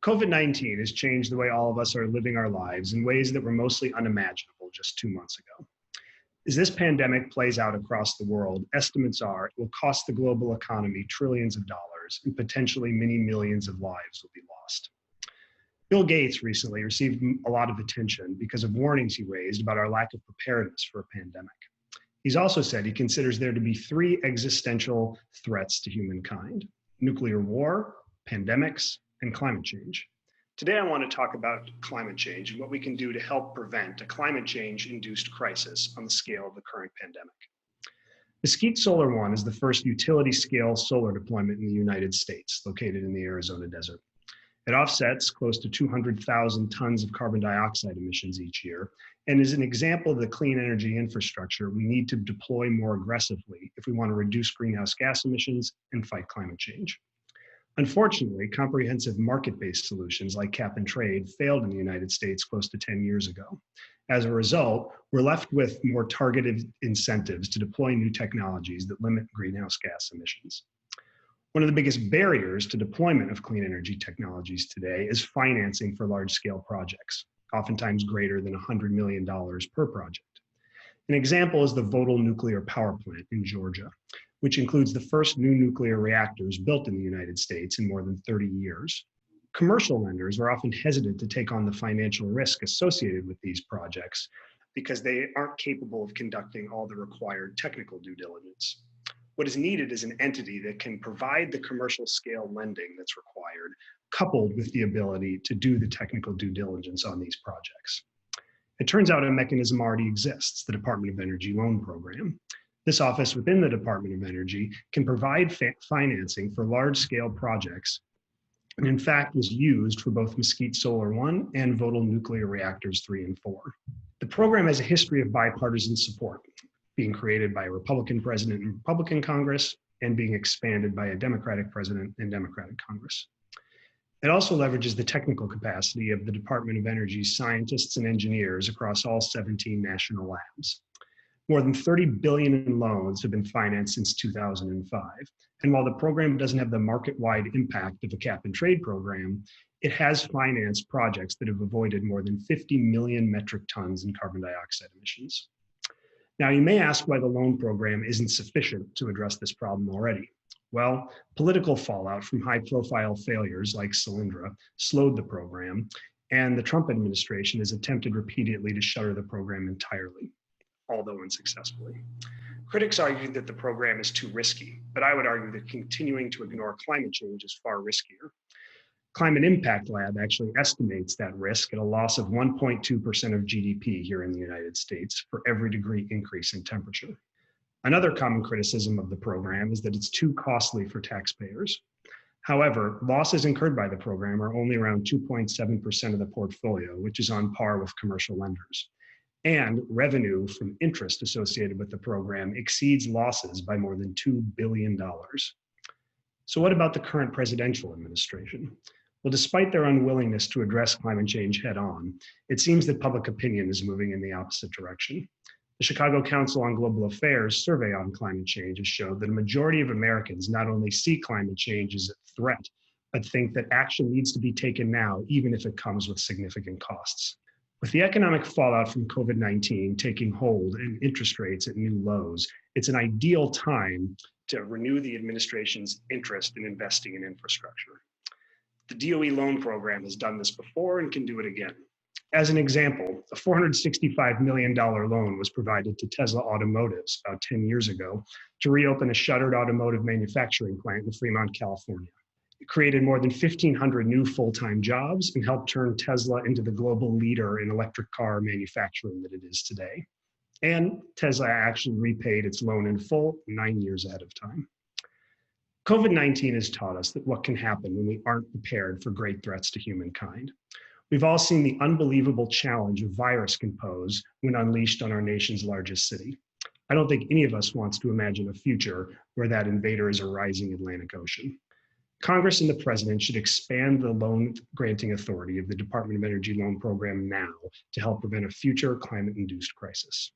COVID-19 has changed the way all of us are living our lives in ways that were mostly unimaginable just 2 months ago. As this pandemic plays out across the world, estimates are it will cost the global economy trillions of dollars and potentially many millions of lives will be lost. Bill Gates recently received a lot of attention because of warnings he raised about our lack of preparedness for a pandemic. He's also said he considers there to be three existential threats to humankind: nuclear war, pandemics, and climate change. Today, I want to talk about climate change and what we can do to help prevent a climate change-induced crisis on the scale of the current pandemic. Mesquite Solar One is the first utility-scale solar deployment in the United States, located in the Arizona desert. It offsets close to 200,000 tons of carbon dioxide emissions each year and is an example of the clean energy infrastructure we need to deploy more aggressively if we want to reduce greenhouse gas emissions and fight climate change. Unfortunately, comprehensive market-based solutions like cap and trade failed in the United States close to 10 years ago. As a result, we're left with more targeted incentives to deploy new technologies that limit greenhouse gas emissions. One of the biggest barriers to deployment of clean energy technologies today is financing for large-scale projects, oftentimes greater than $100 million per project. An example is the Vogtle nuclear power plant in Georgia, which includes the first new nuclear reactors built in the United States in more than 30 years. Commercial lenders are often hesitant to take on the financial risk associated with these projects because they aren't capable of conducting all the required technical due diligence. What is needed is an entity that can provide the commercial scale lending that's required, coupled with the ability to do the technical due diligence on these projects. It turns out a mechanism already exists, the Department of Energy Loan Program. This office within the Department of Energy can provide financing for large-scale projects, and in fact was used for both Mesquite Solar One and Vogtle nuclear reactors 3 and 4. The program has a history of bipartisan support, being created by a Republican president and Republican Congress, and being expanded by a Democratic president and Democratic Congress. It also leverages the technical capacity of the Department of Energy's scientists and engineers across all 17 national labs. More than $30 billion in loans have been financed since 2005. And while the program doesn't have the market-wide impact of a cap and trade program, it has financed projects that have avoided more than 50 million metric tons in carbon dioxide emissions. Now, you may ask why the loan program isn't sufficient to address this problem already. Well, political fallout from high-profile failures like Solyndra slowed the program, and the Trump administration has attempted repeatedly to shutter the program entirely, although unsuccessfully. Critics argue that the program is too risky, but I would argue that continuing to ignore climate change is far riskier. Climate Impact Lab actually estimates that risk at a loss of 1.2% of GDP here in the United States for every degree increase in temperature. Another common criticism of the program is that it's too costly for taxpayers. However, losses incurred by the program are only around 2.7% of the portfolio, which is on par with commercial lenders. And revenue from interest associated with the program exceeds losses by more than $2 billion. So what about the current presidential administration? Well, despite their unwillingness to address climate change head-on, it seems that public opinion is moving in the opposite direction. The Chicago Council on Global Affairs survey on climate change has showed that a majority of Americans not only see climate change as a threat, but think that action needs to be taken now, even if it comes with significant costs. With the economic fallout from COVID-19 taking hold and interest rates at new lows, it's an ideal time to renew the administration's interest in investing in infrastructure. The DOE loan program has done this before and can do it again. As an example, a $465 million loan was provided to Tesla Automotives about 10 years ago to reopen a shuttered automotive manufacturing plant in Fremont, California. It created more than 1,500 new full-time jobs and helped turn Tesla into the global leader in electric car manufacturing that it is today. And Tesla actually repaid its loan in full 9 years ahead of time. COVID-19 has taught us that what can happen when we aren't prepared for great threats to humankind. We've all seen the unbelievable challenge a virus can pose when unleashed on our nation's largest city. I don't think any of us wants to imagine a future where that invader is a rising Atlantic Ocean. Congress and the president should expand the loan granting authority of the Department of Energy Loan Program now to help prevent a future climate-induced crisis.